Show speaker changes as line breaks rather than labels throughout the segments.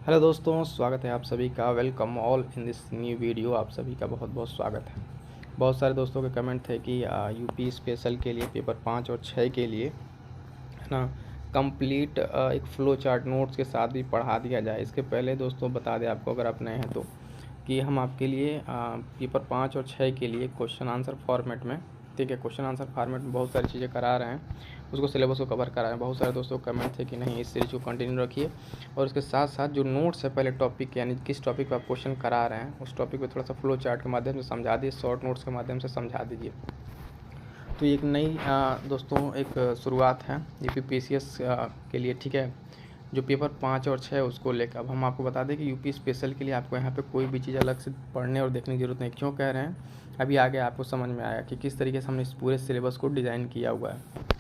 Hello दोस्तों, स्वागत है आप सभी का। Welcome all in this new video. आप सभी का बहुत बहुत स्वागत है। बहुत सारे दोस्तों के कमेंट थे कि यूपी स्पेशल के लिए पेपर 5 और 6 के लिए है ना कंप्लीट एक फ़्लो चार्ट नोट्स के साथ भी पढ़ा दिया जाए। इसके पहले दोस्तों बता दें आपको, अगर आप नए हैं तो, कि हम आपके लिए पेपर 5 और 6 के लिए क्वेश्चन आंसर फॉर्मेट में, ठीक है, क्वेश्चन आंसर फॉर्मेट में बहुत सारी चीज़ें करा रहे हैं। उसको सिलेबस को कवर करा रहे हैं। बहुत सारे दोस्तों को कमेंट थे कि नहीं, इस सीरीज़ को कंटिन्यू रखिए और उसके साथ साथ जो नोट्स है पहले टॉपिक, यानी किस टॉपिक पर आप क्वेश्चन करा रहे हैं उस टॉपिक को थोड़ा सा फ्लो चार्ट के माध्यम से समझा दीजिए, शॉर्ट नोट्स के माध्यम से समझा दीजिए। तो एक नई दोस्तों एक शुरुआत है यूपीपीसीएस के लिए, ठीक है, जो पेपर 5 और 6 उसको लेकर। अब हम आपको बता दें कि यूपी स्पेशल के लिए आपको यहाँ पे कोई भी चीज़ अलग से पढ़ने और देखने की ज़रूरत नहीं। क्यों कह रहे हैं, अभी आगे आपको समझ में आएगा कि किस तरीके से हमने इस पूरे सिलेबस को डिज़ाइन किया हुआ है।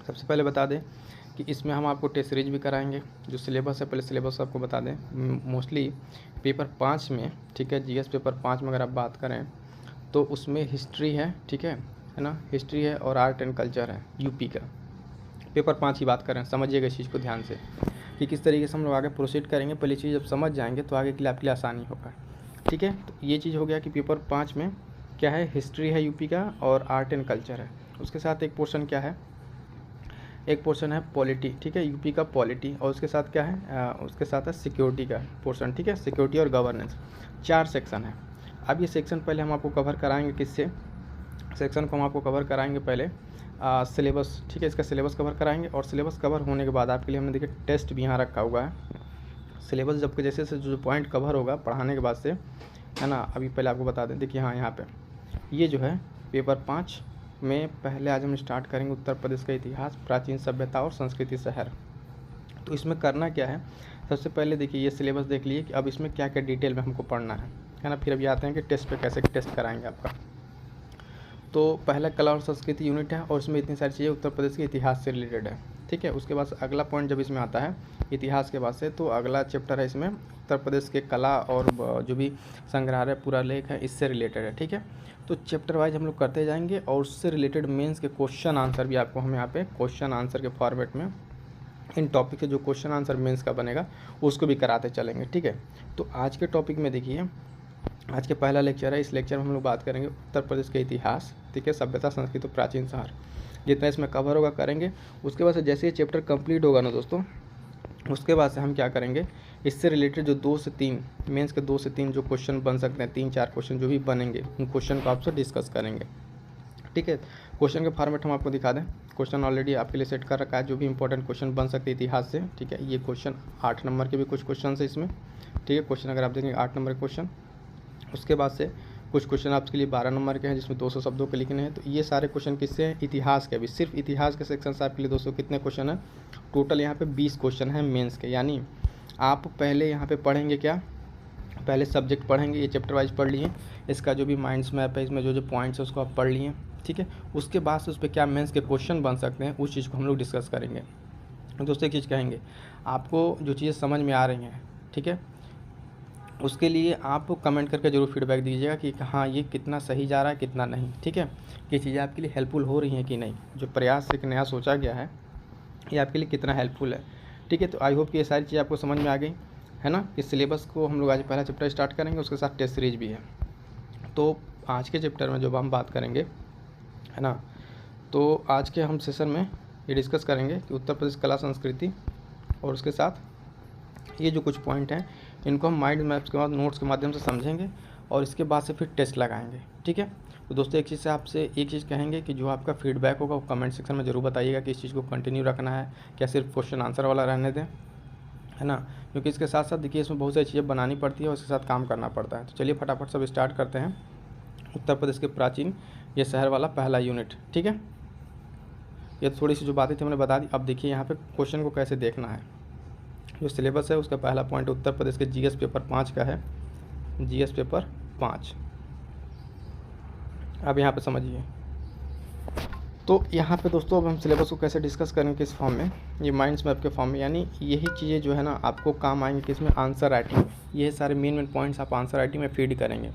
सबसे पहले बता दें कि इसमें हम आपको टेस्ट सीरीज भी कराएंगे। जो सिलेबस है, पहले सिलेबस आपको बता दें। मोस्टली पेपर 5 में, ठीक है, जीएस पेपर 5 में अगर आप बात करें तो उसमें हिस्ट्री है, ठीक है ना, हिस्ट्री है और आर्ट एंड कल्चर है यूपी का। पेपर 5 की बात करें, समझिएगा इस चीज़ को ध्यान से कि किस तरीके से हम लोग आगे प्रोसीड करेंगे। पहली चीज़ जब समझ जाएंगे तो आगे के लिए आपके लिए आसानी होगा, ठीक है। तो ये चीज़ हो गया कि पेपर 5 में क्या है, हिस्ट्री है यूपी का और आर्ट एंड कल्चर है। उसके साथ एक पोर्शन क्या है, एक पोर्शन है पॉलिटी, ठीक है, यूपी का पॉलिटी। और उसके साथ क्या है, उसके साथ है सिक्योरिटी का पोर्शन, ठीक है, सिक्योरिटी और गवर्नेंस। 4 सेक्शन है। अब ये सेक्शन पहले हम आपको कवर कराएंगे किससे, सेक्शन को हम आपको कवर कराएंगे पहले सिलेबस, ठीक है, इसका सिलेबस कवर कराएंगे। और सिलेबस कवर होने के बाद आपके लिए हमने देखिए टेस्ट भी यहाँ रखा हुआ है। सिलेबस जब जैसे से जो पॉइंट कवर होगा पढ़ाने के बाद से, है ना, अभी पहले आपको बता दें। देखिए हाँ, यहाँ पे ये जो है पेपर 5 में पहले आज हम स्टार्ट करेंगे उत्तर प्रदेश का इतिहास, प्राचीन सभ्यता और संस्कृति शहर। तो इसमें करना क्या है, सबसे पहले देखिए ये सिलेबस देख लीजिए कि अब इसमें क्या क्या डिटेल में हमको पढ़ना है ना। फिर अभी आते हैं कि टेस्ट पे कैसे टेस्ट कराएंगे आपका। तो पहला कला और संस्कृति यूनिट है और इसमें इतनी सारी चीज़ें उत्तर प्रदेश के इतिहास से रिलेटेड है, ठीक है। उसके बाद अगला पॉइंट जब इसमें आता है इतिहास के बाद से, तो अगला चैप्टर है इसमें उत्तर प्रदेश के कला और जो भी संग्रहालय पूरा लेख है इससे रिलेटेड है, ठीक है। तो चैप्टर वाइज हम लोग करते जाएंगे और उससे रिलेटेड मेंस के क्वेश्चन आंसर भी आपको हम यहाँ पे क्वेश्चन आंसर के फॉर्मेट में इन टॉपिक से जो क्वेश्चन आंसर मेंस का बनेगा उसको भी कराते चलेंगे, ठीक है। तो आज के टॉपिक में देखिए, आज के पहला लेक्चर है। इस लेक्चर में हम लोग बात करेंगे उत्तर प्रदेश के इतिहास, ठीक है, सभ्यता, संस्कृति और प्राचीन शहर। जितना इसमें कवर होगा करेंगे। उसके बाद से जैसे ये चैप्टर कंप्लीट होगा ना दोस्तों, उसके बाद से हम क्या करेंगे, इससे रिलेटेड जो 2 से 3 मेंस के 2 से 3 जो क्वेश्चन बन सकते हैं, 3-4 क्वेश्चन जो भी बनेंगे उन क्वेश्चन को आपसे डिस्कस करेंगे, ठीक है। क्वेश्चन के फॉर्मेट हम आपको दिखा दें। क्वेश्चन ऑलरेडी आपके लिए सेट कर रखा है, जो भी इंपॉर्टेंट क्वेश्चन बन सकते हैं इतिहास से, ठीक है। ये क्वेश्चन 8 नंबर के भी कुछ क्वेश्चन है इसमें, ठीक है। क्वेश्चन अगर आप देखेंगे 8 नंबर के क्वेश्चन। उसके बाद से कुछ क्वेश्चन आपके लिए 12 नंबर के हैं जिसमें 200 शब्दों के लिखने हैं। तो ये सारे क्वेश्चन किससे हैं, इतिहास के। अभी सिर्फ इतिहास के सेक्शन से आपके लिए दोस्तों कितने क्वेश्चन हैं, टोटल यहाँ पे 20 क्वेश्चन हैं मेंस के। यानी आप पहले यहाँ पे पढ़ेंगे क्या, पहले सब्जेक्ट पढ़ेंगे, ये चैप्टर वाइज पढ़ लिए, इसका जो भी माइंड्स मैप है, इसमें जो जो पॉइंट्स है उसको आप पढ़ लिए, ठीक है। उसके बाद से उस पर क्या मेंस के क्वेश्चन बन सकते हैं उस चीज़ को हम लोग डिस्कस करेंगे। दोस्तों एक चीज़ कहेंगे, आपको जो चीज़ें समझ में आ रही हैं, ठीक है, उसके लिए आप कमेंट करके ज़रूर फीडबैक दीजिएगा कि हाँ ये कितना सही जा रहा है कितना नहीं, ठीक है। ये चीज़ें आपके लिए हेल्पफुल हो रही हैं कि नहीं, जो प्रयास एक नया सोचा गया है ये आपके लिए कितना हेल्पफुल है, ठीक है। तो आई होप कि ये सारी चीज़ें आपको समझ में आ गई है ना। इस सिलेबस को हम लोग आज पहला चैप्टर स्टार्ट करेंगे, उसके साथ टेस्ट सीरीज भी है। तो आज के चैप्टर में जब हम बात करेंगे, है ना, तो आज के हम सेशन में ये डिस्कस करेंगे कि उत्तर प्रदेश कला संस्कृति, और उसके साथ ये जो कुछ पॉइंट हैं इनको हम माइंड मैप्स के बाद नोट्स के माध्यम से समझेंगे और इसके बाद से फिर टेस्ट लगाएंगे, ठीक है। तो दोस्तों एक चीज़ से आपसे एक चीज़ कहेंगे कि जो आपका फीडबैक होगा वो कमेंट सेक्शन में ज़रूर बताइएगा कि इस चीज़ को कंटिन्यू रखना है, क्या सिर्फ क्वेश्चन आंसर वाला रहने दें, है ना। क्योंकि इसके साथ साथ देखिए इसमें बहुत सारी चीज़ें बनानी पड़ती है और इसके साथ काम करना पड़ता है। तो चलिए फटाफट सब स्टार्ट करते हैं। उत्तर प्रदेश के प्राचीन ये शहर वाला पहला यूनिट, ठीक है। ये थोड़ी सी जो बातें थी मैंने बता दी। अब देखिए यहाँ पे क्वेश्चन को कैसे देखना है। जो सिलेबस है उसका पहला पॉइंट उत्तर प्रदेश के जीएस पेपर 5 का है, जीएस पेपर 5। अब यहाँ पे समझिए, तो यहाँ पे दोस्तों अब हम सिलेबस को कैसे डिस्कस करेंगे किस फॉर्म में, ये माइंड्स मैप के फॉर्म में। यानी यही चीज़ें जो है ना आपको काम आएंगे किसमें, आंसर राइटिंग में। ये सारे मेन पॉइंट्स आप आंसर राइटिंग में फीड करेंगे।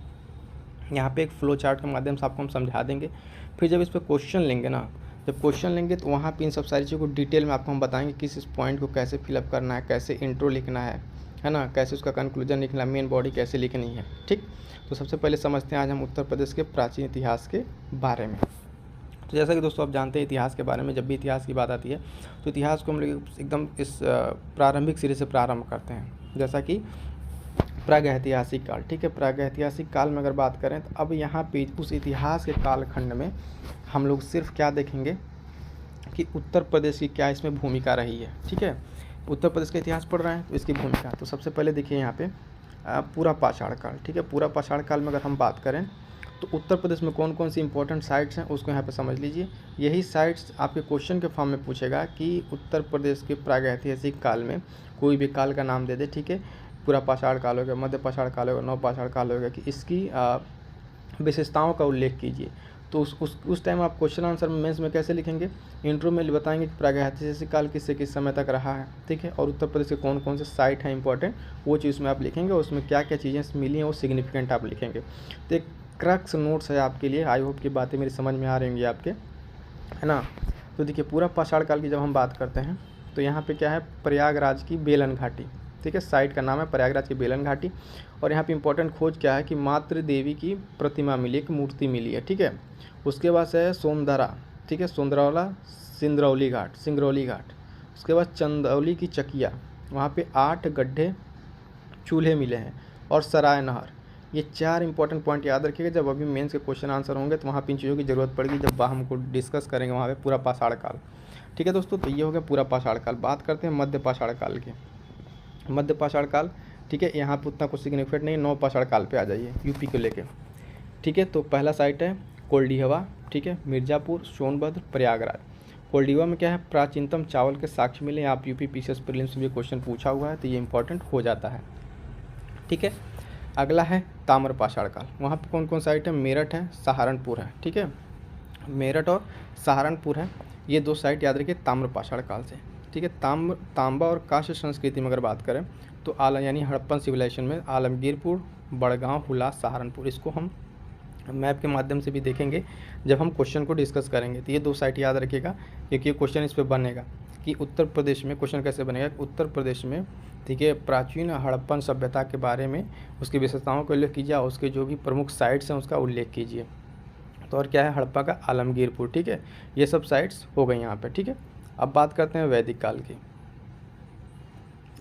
यहाँ पे एक फ्लो चार्ट के माध्यम से आपको हम समझा देंगे। फिर जब इस पर क्वेश्चन लेंगे ना, जब क्वेश्चन लेंगे तो वहाँ पे इन सब सारी चीज़ों को डिटेल में आपको हम बताएंगे किस इस पॉइंट को कैसे फिलअप करना है, कैसे इंट्रो लिखना है, है ना, कैसे उसका कंक्लूजन लिखना, मेन बॉडी कैसे लिखनी है। ठीक, तो सबसे पहले समझते हैं आज हम उत्तर प्रदेश के प्राचीन इतिहास के बारे में। तो जैसा कि दोस्तों आप जानते हैं इतिहास के बारे में, जब भी इतिहास की बात आती है तो इतिहास को हम लोग एकदम इस प्रारंभिक सिरे से प्रारंभ करते हैं, जैसा कि प्रागैतिहासिक काल। ठीक है, प्रागैतिहासिक काल में अगर बात करें तो अब यहाँ पे उस इतिहास के कालखंड में हम लोग सिर्फ क्या देखेंगे कि उत्तर प्रदेश की क्या इसमें भूमिका रही है। ठीक है, उत्तर प्रदेश का इतिहास पढ़ रहे हैं तो इसकी भूमिका, तो सबसे पहले देखिए यहाँ पे पूरा पाषाण काल। ठीक है, पूरा पाषाण काल में अगर हम बात करें तो उत्तर प्रदेश में कौन कौन सी इंपॉर्टेंट साइट्स हैं उसको यहाँ पे समझ लीजिए। यही साइट्स आपके क्वेश्चन के फॉर्म में पूछेगा कि उत्तर प्रदेश के प्रागैतिहासिक काल में कोई भी काल का नाम दे दे। ठीक है, पूरा पाषाण काल हो गया, मध्य पाषाण काल हो गया, नव पाषाण काल हो गया, कि इसकी विशेषताओं का उल्लेख कीजिए। तो उस टाइम आप क्वेश्चन आंसर में मेंस में कैसे लिखेंगे, इंट्रो में बताएंगे कि प्रागैतिहासिक काल किससे किस समय तक रहा है। ठीक है, और उत्तर प्रदेश के कौन कौन से साइट हैं इंपॉर्टेंट, वो चीज़ में आप लिखेंगे, और उसमें क्या क्या चीज़ें मिली हैं वो सिग्निफिकेंट आप लिखेंगे। तो एक क्रक्स नोट्स है आपके लिए, आई होप की बातें मेरी समझ में आ रही होंगी आपके, है ना। तो देखिए पूरा पाषाण काल की जब हम बात करते हैं तो यहाँ पे क्या है, प्रयागराज की बेलन घाटी। ठीक है, साइट का नाम है प्रयागराज की बेलन घाटी, और यहाँ पे इंपॉर्टेंट खोज क्या है कि मातृ देवी की प्रतिमा मिली, एक मूर्ति मिली है। ठीक है, उसके बाद है सोमदरा। ठीक है, सोंदरौला सिंगरौली घाट। उसके बाद चंदौली की चकिया, वहाँ पे 8 गड्ढे चूल्हे मिले हैं, और सराय नहर। ये 4 इंपॉर्टेंट पॉइंट याद रखिएगा, जब अभी मेंस के क्वेश्चन आंसर होंगे तो वहाँ पे इन चीज़ों की ज़रूरत पड़ेगी जब हमको डिस्कस करेंगे वहाँ पे पूरा पाषाण काल। ठीक है दोस्तों, तो ये हो गया पूरा पाषाण काल। बात करते हैं मध्य पाषाण काल की। मध्य पाषाण काल, ठीक है, यहाँ पे उतना कुछ सिग्निफिकेंट नहीं, नव पाषाण काल पे आ जाइए यूपी को लेके। ठीक है, तो पहला साइट है कोल्डिहवा। ठीक है, मिर्ज़ापुर, सोनभद्र, प्रयागराज। कोल्डिहवा में क्या है, प्राचीनतम चावल के साक्ष्य मिले। आप यूपी पीसीएस प्रीलिम्स में भी क्वेश्चन पूछा हुआ है तो ये इंपॉर्टेंट हो जाता है। ठीक है, अगला है ताम्र पाषाण काल। वहाँ पे कौन कौन साइट है, मेरठ है, सहारनपुर है। ठीक है, मेरठ और सहारनपुर है, ये 2 साइट याद रखिए ताम्र पाषाण काल से। ठीक है, तांबा और कांस्य संस्कृति में अगर बात करें तो यानी हड़प्पन सिविलाइजेशन में आलमगीरपुर, बड़गांव, हुलास, सहारनपुर, इसको हम मैप के माध्यम से भी देखेंगे जब हम क्वेश्चन को डिस्कस करेंगे। तो ये 2 साइट याद रखिएगा क्योंकि क्वेश्चन इस पर बनेगा कि उत्तर प्रदेश में, क्वेश्चन कैसे बनेगा, उत्तर प्रदेश में, ठीक है, प्राचीन हड़प्पन सभ्यता के बारे में उसकी विशेषताओं का उल्लेख कीजिए, उसके जो भी प्रमुख साइट्स हैं उसका उल्लेख कीजिए। तो और क्या है, हड़प्पा का आलमगीरपुर। ठीक है, ये सब साइट्स हो गई यहाँ पे। ठीक है, अब बात करते हैं वैदिक काल की।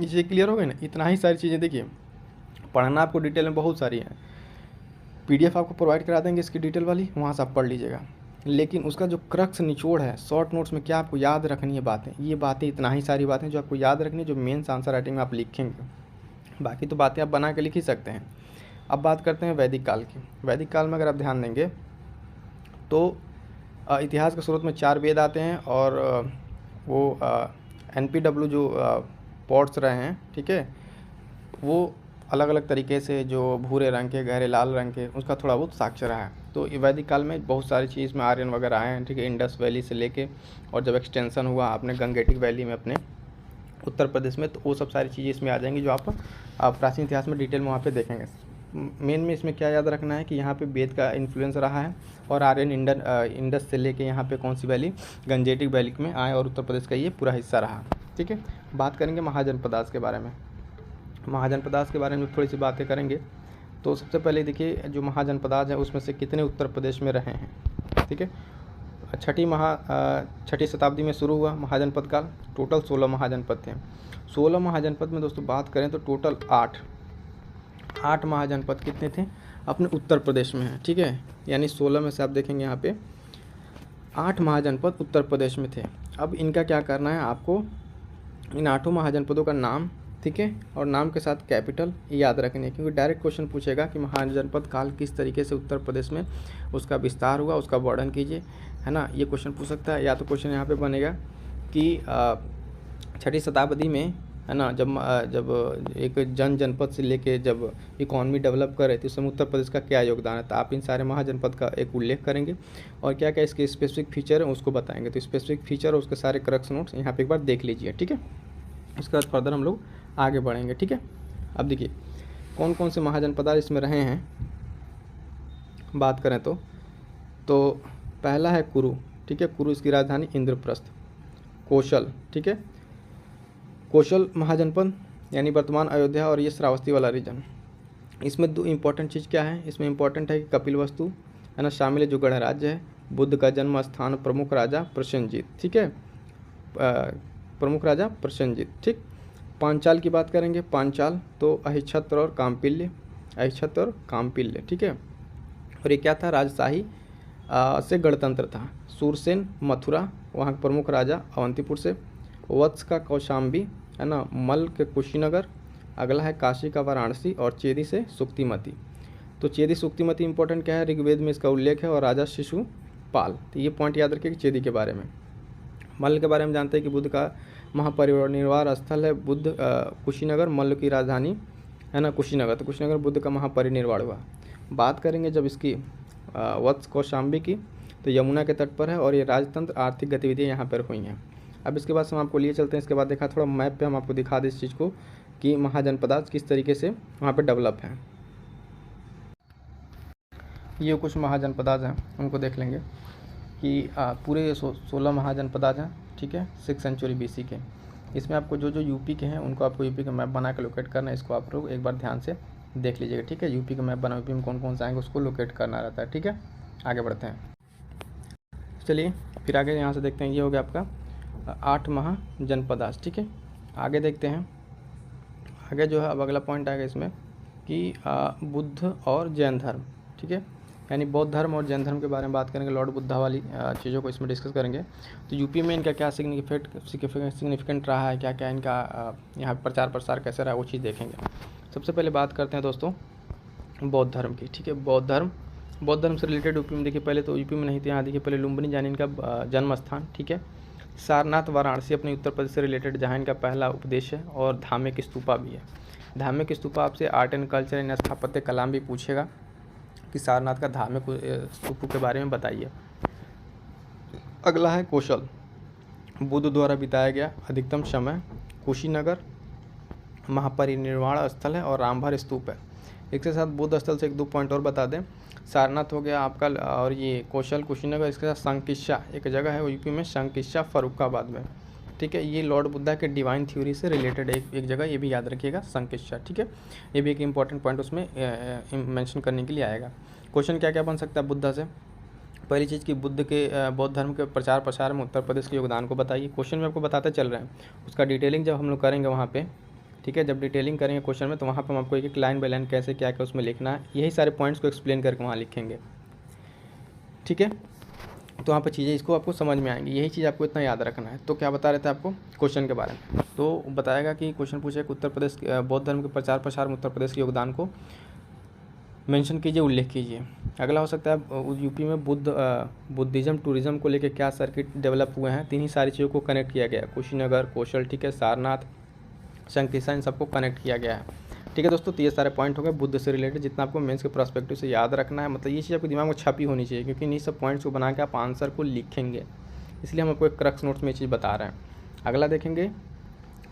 ये क्लियर हो गई ना, इतना ही सारी चीज़ें देखिए, पढ़ना आपको डिटेल में बहुत सारी हैं, PDF आपको प्रोवाइड करा देंगे इसकी डिटेल वाली, वहाँ से आप पढ़ लीजिएगा। लेकिन उसका जो क्रक्स निचोड़ है, शॉर्ट नोट्स में क्या आपको याद रखनी है बातें, ये बातें, इतना ही सारी बातें जो आपको याद रखनी है, जो मेंस आंसर राइटिंग में आप लिखेंगे। बाकी तो बातें आप बना के लिख ही सकते हैं। अब बात करते हैं वैदिक काल की। वैदिक काल में अगर आप ध्यान देंगे तो इतिहास के स्रोत में 4 वेद आते हैं, और वो NPW जो पॉट्स रहे हैं, ठीक है, वो अलग अलग तरीके से, जो भूरे रंग के, गहरे लाल रंग के, उसका थोड़ा बहुत साक्ष्य रहा है। तो वैदिक काल में बहुत सारी चीज़ में आर्यन वगैरह आए हैं। ठीक है, इंडस वैली से लेके, और जब एक्सटेंशन हुआ आपने गंगेटिक वैली में अपने उत्तर प्रदेश में, तो वो सब सारी चीज़ें इसमें आ जाएंगी जो आप प्राचीन इतिहास में डिटेल में वहाँ पे देखेंगे। मेन में इसमें क्या याद रखना है कि यहाँ पे वेद का इन्फ्लुएंस रहा है, और आर्यन इंडस से लेके यहाँ पे कौन सी वैली, गंजेटिक वैली में आए, और उत्तर प्रदेश का ये पूरा हिस्सा रहा। ठीक है, बात करेंगे महाजनपदास के बारे में। महाजनपदास के बारे में थोड़ी सी बातें करेंगे। तो सबसे पहले देखिए, जो महाजनपदास हैं उसमें से कितने उत्तर प्रदेश में रहे हैं। ठीक है, छठी शताब्दी में शुरू हुआ महाजनपद काल। टोटल 16 महाजनपद थे। 16 महाजनपद में दोस्तों बात करें तो टोटल 8 महाजनपद कितने थे अपने उत्तर प्रदेश में हैं। ठीक है, यानी 16 में से आप देखेंगे यहाँ पे 8 महाजनपद उत्तर प्रदेश में थे। अब इनका क्या करना है, आपको इन 8 महाजनपदों का नाम, ठीक है, और नाम के साथ कैपिटल याद रखनी है, क्योंकि डायरेक्ट क्वेश्चन पूछेगा कि महाजनपद काल किस तरीके से उत्तर प्रदेश में उसका विस्तार हुआ, उसका वर्णन कीजिए, है ना। ये क्वेश्चन पूछ सकता है। या तो क्वेश्चन यहाँ पे बनेगा कि 6ठी शताब्दी में, है ना, जब एक जनपद से लेके जब इकॉनमी डेवलप कर रहे थे उस समय उत्तर प्रदेश का क्या योगदान है। तो आप इन सारे महाजनपद का एक उल्लेख करेंगे, और क्या क्या इसके स्पेसिफिक फीचर है उसको बताएंगे। तो स्पेसिफिक फीचर और उसके सारे क्रक्स नोट्स यहाँ पे एक बार देख लीजिए। ठीक है, इसके बाद फर्दर हम लोग आगे बढ़ेंगे। ठीक है, अब देखिए कौन कौन से महाजनपद इसमें रहे हैं बात करें तो पहला है कुरु। ठीक है, कुरु इसकी राजधानी इंद्रप्रस्थ। कौशल, ठीक है, कौशल महाजनपद यानी वर्तमान अयोध्या और ये श्रावस्ती वाला रीजन। इसमें दो इंपॉर्टेंट चीज़ क्या है, इसमें इंपॉर्टेंट है कि कपिलवस्तु है ना शामिल है जो गणराज्य है, बुद्ध का जन्म स्थान प्रमुख राजा प्रसेनजीत, ठीक है, प्रमुख राजा प्रसेनजीत, ठीक। पांचाल की बात करेंगे, पांचाल तो अहिच्छत्र और काम्पिल्य, अहिच्छत्र और काम्पिल्य, ठीक है। और ये क्या था, राजशाही से गणतंत्र था। सूरसेन मथुरा, वहाँ के प्रमुख राजा अवंतीपुर से। वत्स का कौशाम्बी है ना, मल्ल के कुशीनगर। अगला है काशी का वाराणसी और चेदी से सुक्तिमती। तो चेदी सुक्तिमती इंपॉर्टेंट क्या है, ऋग्वेद में इसका उल्लेख है, और राजा शिशुपाल। तो ये पॉइंट याद रखिए कि चेदी के बारे में। मल्ल के बारे में जानते हैं कि बुद्ध का महापरिनिर्वाण स्थल है बुद्ध कुशीनगर, मल्ल की राजधानी है ना कुशीनगर। तो कुशीनगर बुद्ध का महापरिनिर्वाण हुआ। बात करेंगे जब इसकी वत्स कौशाम्बी की, तो यमुना के तट पर है, और ये राजतंत्र आर्थिक गतिविधियाँ यहाँ पर हुई हैं। अब इसके बाद हम आपको लिए चलते हैं, इसके बाद देखा थोड़ा मैप पे हम आपको दिखा दें इस चीज़ को कि महाजनपदाज किस तरीके से वहाँ पे डेवलप हैं। ये कुछ महाजनपदाज हैं, उनको देख लेंगे कि पूरे 16 महाजनपदाज हैं, ठीक है, 6 सेंचुरी BC के। इसमें आपको जो जो यूपी के हैं उनको आपको यूपी का मैप बना के लोकेट करना है। इसको आप लोग एक बार ध्यान से देख लीजिएगा, ठीक है। यूपी का मैप बना, यूपी में कौन कौन से आएंगे उसको लोकेट करना रहता है, ठीक है। आगे बढ़ते हैं, चलिए फिर आगे यहाँ से देखते हैं। ये हो गया आपका 8 महाजनपदाज, ठीक है। आगे देखते हैं, आगे जो है अब अगला पॉइंट आएगा इसमें कि बुद्ध और जैन धर्म, ठीक है, यानी बौद्ध धर्म और जैन धर्म के बारे में बात करेंगे। लॉर्ड बुद्धा वाली चीज़ों को इसमें डिस्कस करेंगे। तो यूपी में इनका क्या सिग्निफिकेंट रहा है, क्या क्या इनका यहाँ प्रचार प्रसार कैसे रहा है, वो चीज़ देखेंगे। सबसे पहले बात करते हैं दोस्तों बौद्ध धर्म की, ठीक है। बौद्ध धर्म से रिलेटेड यूपी में देखिए, पहले तो यूपी में नहीं थे, यहाँ देखिए पहले लुम्बिनी यानी इनका जन्म स्थान, ठीक है। सारनाथ वाराणसी अपने उत्तर प्रदेश से रिलेटेड जहाँ इनका पहला उपदेश है, और धार्मिक स्तूपा भी है। धार्मिक स्तूपा आपसे आर्ट एंड कल्चर इन स्थापत्य कला भी पूछेगा कि सारनाथ का धार्मिक स्तूप के बारे में बताइए। अगला है कौशल, बुद्ध द्वारा बिताया गया अधिकतम समय, कुशीनगर महापरिनिर्वाण स्थल है, और रामभर स्तूप है। इसके साथ बुद्ध स्थल से 1-2 पॉइंट और बता दें। सारनाथ हो गया आपका, और ये कौशल कुशीनगर, इसके साथ संकिस्सा एक जगह है वो यूपी में, संकिस्सा फर्रुखाबाद में, ठीक है। ये लॉर्ड बुद्धा के डिवाइन थ्योरी से रिलेटेड एक जगह, ये भी याद रखिएगा, संकिस्सा, ठीक है। ये भी एक इंपॉर्टेंट पॉइंट उसमें मेंशन करने के लिए आएगा। क्वेश्चन क्या क्या बन सकता है बुद्धा से, पहली चीज़ कि बुद्ध के बौद्ध धर्म के प्रचार प्रसार में उत्तर प्रदेश के योगदान को बताइए। क्वेश्चन में आपको बताते चल रहे हैं, उसका डिटेलिंग जब हम लोग करेंगे वहाँ पे, ठीक है, जब डिटेलिंग करेंगे क्वेश्चन में, तो वहाँ पे हम आपको एक लाइन बाय लाइन कैसे क्या क्या उसमें लिखना है, यही सारे पॉइंट्स को एक्सप्लेन करके वहाँ लिखेंगे, ठीक है। तो वहाँ पर चीज़ें इसको आपको समझ में आएंगी, यही चीज़ आपको इतना याद रखना है। तो क्या बता रहे थे आपको क्वेश्चन के बारे में, तो बताएगा कि क्वेश्चन पूछे कि उत्तर प्रदेश बौद्ध धर्म के प्रचार प्रसार में उत्तर प्रदेश के योगदान को मेंशन कीजिए, उल्लेख कीजिए। अगला हो सकता है यूपी में बुद्धिज़्म टूरिज़्म को लेकर क्या सर्किट डेवलप हुए हैं। तीन ही सारी चीज़ों को कनेक्ट किया गया है, कुशीनगर, कौशल, ठीक है, सारनाथ, संकिस्सा, इन सबको कनेक्ट किया गया है, ठीक है दोस्तों। तो ये सारे पॉइंट हो गए बुद्ध से रिलेटेड, जितना आपको मेंस के पर्सपेक्टिव से याद रखना है, मतलब ये चीज़ आपके दिमाग में छपी होनी चाहिए, क्योंकि इन्हीं सब पॉइंट्स को बना के आप आंसर को लिखेंगे, इसलिए हम आपको एक क्रक्स नोट्स में ये चीज़ बता रहे हैं। अगला देखेंगे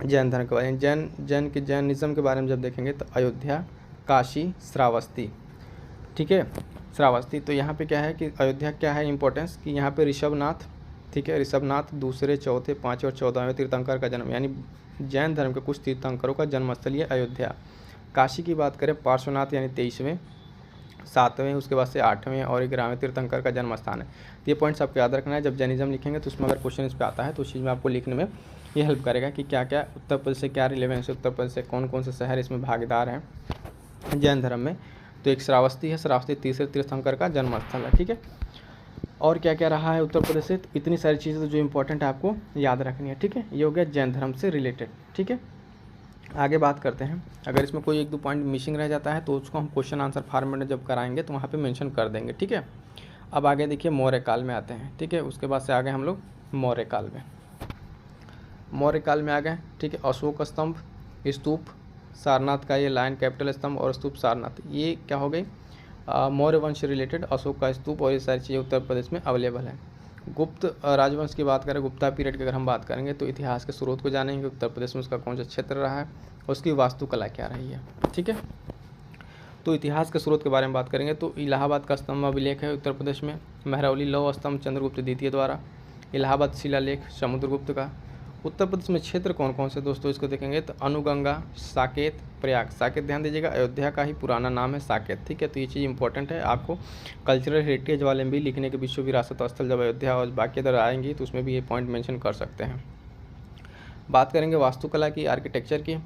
जैन धर्म के बारे में, जैनिज़्म के बारे में जब देखेंगे तो अयोध्या, काशी, श्रावस्ती, ठीक है, श्रावस्ती। तो यहाँ पे क्या है कि अयोध्या क्या है इंपॉर्टेंस, कि यहाँ पे ऋषभनाथ, ठीक है, ऋषभनाथ दूसरे, चौथे, 5वें और 14वें तीर्थंकर का जन्म, यानी जैन धर्म के कुछ तीर्थंकरों का जन्मस्थल ये अयोध्या। काशी की बात करें, पार्श्वनाथ यानी 23वें, 7वें, उसके बाद से 8वें और 11वें तीर्थंकर का जन्म स्थान है। ये पॉइंट्स आपको याद रखना है, जब जैनिज़्म लिखेंगे तो उसमें अगर क्वेश्चन इस पर आता है तो उस चीज़ में आपको लिखने में ये हेल्प करेगा कि क्या क्या उत्तर प्रदेश से क्या रिलेवेंस है, उत्तर प्रदेश से कौन कौन से शहर इसमें भागीदार हैं जैन धर्म में। तो एक श्रावस्ती है, श्रावस्ती तीसरे तीर्थंकर का जन्मस्थल है, ठीक है। और क्या क्या रहा है उत्तर प्रदेश से, तो इतनी सारी चीज़ें तो जो इंपॉर्टेंट है आपको याद रखनी है, ठीक है। ये हो गया जैन धर्म से रिलेटेड, ठीक है। आगे बात करते हैं, अगर इसमें कोई 1-2 पॉइंट मिसिंग रह जाता है तो उसको हम क्वेश्चन आंसर फॉर्मेट में जब कराएंगे तो वहाँ पे मेंशन कर देंगे, ठीक है। अब आगे देखिए मौर्य काल में आते हैं, ठीक है, उसके बाद से आगे हम लोग मौर्य काल में आ गए, ठीक है। अशोक स्तंभ, स्तूप, सारनाथ का ये लायन कैपिटल स्तंभ और स्तूप सारनाथ, ये क्या हो गई मौर्य वंश से रिलेटेड अशोक का स्तूप, और ये सारी चीज़ें उत्तर प्रदेश में अवेलेबल है। गुप्त राजवंश की बात करें, गुप्ता पीरियड की अगर हम बात करेंगे तो इतिहास के स्रोत को जानेंगे, उत्तर प्रदेश में उसका कौन सा क्षेत्र रहा है, उसकी वास्तुकला क्या रही है, ठीक है। तो इतिहास के स्रोत के बारे में बात करेंगे तो इलाहाबाद का स्तंभ अभिलेख है उत्तर प्रदेश में, महरौली लौह स्तंभ चंद्रगुप्त द्वितीय द्वारा, इलाहाबाद शिलालेख समुद्रगुप्त का, उत्तर प्रदेश में क्षेत्र कौन कौन से दोस्तों इसको देखेंगे तो अनुगंगा, साकेत, प्रयाग। साकेत ध्यान दीजिएगा, अयोध्या का ही पुराना नाम है साकेत, ठीक है। तो ये चीज़ इंपॉर्टेंट है, आपको कल्चरल हेरिटेज वाले में भी लिखने के विश्व विरासत स्थल जब अयोध्या और बाकी इधर आएंगी तो उसमें भी ये पॉइंट मेंशन कर सकते हैं। बात करेंगे वास्तुकला की, आर्किटेक्चर की,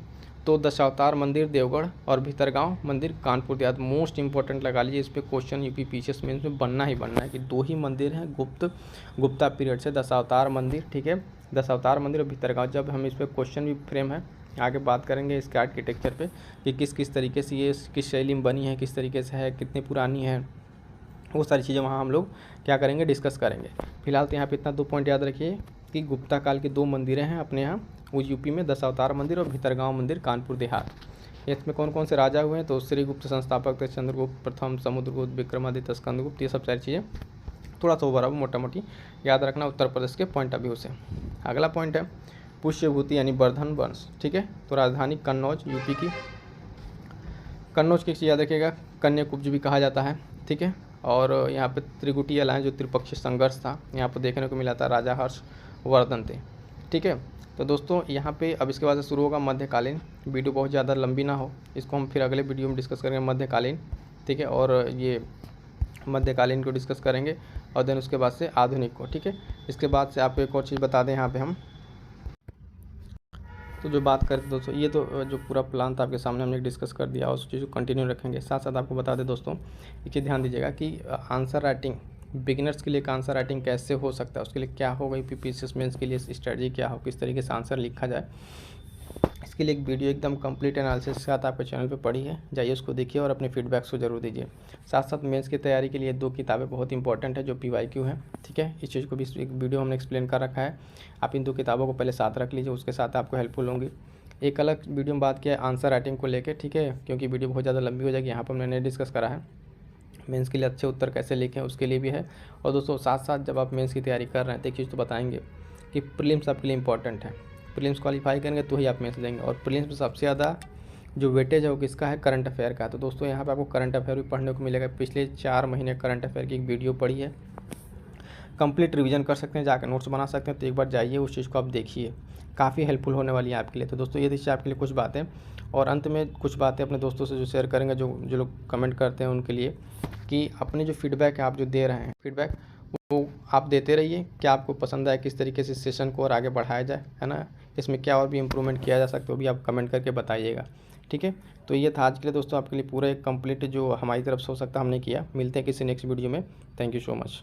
तो दशावतार मंदिर देवगढ़ और भीतरगांव मंदिर कानपुर देहात। मोस्ट इंपॉर्टेंट लगा लीजिए, इस पर क्वेश्चन यूपी पीसीएस मेंस में बनना ही बनना है कि 2 ही मंदिर हैं गुप्ता पीरियड से, दशावतार मंदिर, ठीक है, दशावतार मंदिर और भीतरगांव। जब हम इस पर क्वेश्चन भी फ्रेम है, आगे बात करेंगे इसके आर्किटेक्चर पे कि किस किस तरीके से ये किस शैली में बनी है, किस तरीके से है, कितनी पुरानी है, वो सारी चीज़ें वहाँ हम लोग क्या करेंगे, डिस्कस करेंगे। फिलहाल तो यहाँ पे इतना 2 पॉइंट याद रखिए कि गुप्ता काल की 2 मंदिरें हैं अपने यहाँ, वो यूपी में दशावतार मंदिर और भीतरगांव मंदिर कानपुर देहात। इसमें कौन कौन से राजा हुए हैं तो श्रीगुप्त संस्थापक थे चंद्रगुप्त प्रथम, समुद्रगुप्त, विक्रमादित्य, स्कंदगुप्त, ये सब सारी चीज़ें थोड़ा सा ओवरऑल मोटा मोटी याद रखना उत्तर प्रदेश के पॉइंट ऑफ व्यू से। अगला पॉइंट है पुष्यभूति यानी वर्धन वंश, ठीक है। तो राजधानी कन्नौज यूपी की, कन्नौज की चीज़ याद रखिएगा, कन्याकुब्ज भी कहा जाता है, ठीक है। और यहाँ पे त्रिकुटीय लाइन जो त्रिपक्षीय संघर्ष था यहाँ पर देखने को मिला था, राजा हर्षवर्धन थे, ठीक है। तो दोस्तों यहाँ पे अब इसके बाद से शुरू होगा मध्यकालीन। वीडियो बहुत ज़्यादा लंबी ना हो, इसको हम फिर अगले वीडियो में डिस्कस करेंगे मध्यकालीन, ठीक है। और ये मध्यकालीन को डिस्कस करेंगे और देन उसके बाद से आधुनिक को, ठीक है। इसके बाद से आपको एक और चीज़ बता दें यहाँ पे हम, तो जो बात करते दोस्तों, ये तो जो पूरा प्लान था आपके सामने हमने डिस्कस कर दिया और उस चीज़ को कंटिन्यू रखेंगे। साथ साथ आपको बता दें दोस्तों, एक चीज़ ध्यान दीजिएगा कि आंसर राइटिंग बिगिनर्स के लिए एक आंसर राइटिंग कैसे हो सकता है, उसके लिए क्या होगा, पीसीएस मेंस के लिए स्ट्रेटजी क्या हो, किस तरीके से आंसर लिखा जाए, इसके लिए एक वीडियो एकदम कंप्लीट एनालिसिस के साथ आपके चैनल पे पड़ी है, जाइए उसको देखिए और अपने फीडबैक्स को जरूर दीजिए। साथ साथ मेंस की तैयारी के लिए 2 किताबें बहुत इंपॉर्टेंट है जो PYQ है, ठीक है। इस चीज़ को भी एक वीडियो हमने एक्सप्लेन कर रखा है, आप इन 2 किताबों को पहले साथ रख लीजिए, उसके साथ आपको हेल्पफुल होंगी। एक अलग वीडियो में बात किया है आंसर राइटिंग को लेकर, ठीक है, क्योंकि वीडियो बहुत ज़्यादा लंबी हो जाएगी, यहाँ पर हमने नहीं डिस्कस करा है। मेंस के लिए अच्छे उत्तर कैसे लिखें उसके लिए भी है। और दोस्तों साथ साथ जब आप मेंस की तैयारी कर रहे हैं तो एक चीज़ तो बताएंगे कि प्रीलिम्स आपके लिए इंपॉर्टेंट है, प्रीलिम्स क्वालिफाई करेंगे तो ही आप मेंस देंगे। और प्रीलिम्स में सबसे ज़्यादा जो वेटेज है वो किसका है, करंट अफेयर का। तो दोस्तों यहाँ पे आपको करंट अफेयर भी पढ़ने को मिलेगा, पिछले 4 महीने करंट अफेयर की एक वीडियो पढ़ी है, कंप्लीट रिवीजन कर सकते हैं, जाकर नोट्स बना सकते हैं। तो एक बार जाइए उस चीज़ को आप देखिए, काफ़ी हेल्पफुल होने वाली है आपके लिए। तो दोस्तों ये देखिए आपके लिए कुछ बातें, और अंत में कुछ बातें अपने दोस्तों से जो शेयर करेंगे, जो लोग कमेंट करते हैं उनके लिए, कि अपने जो फीडबैक है आप जो दे रहे हैं फीडबैक वो आप देते रहिए, क्या आपको पसंद आए, किस तरीके से सेशन को और आगे बढ़ाया जाए, है ना, इसमें क्या और भी इम्प्रूवमेंट किया जा सकता है वो भी आप कमेंट करके बताइएगा, ठीक है। तो ये था आज के लिए दोस्तों आपके लिए पूरा एक कंप्लीट जो हमारी तरफ से हो सकता है हमने किया। मिलते हैं किसी नेक्स्ट वीडियो में, थैंक यू सो मच।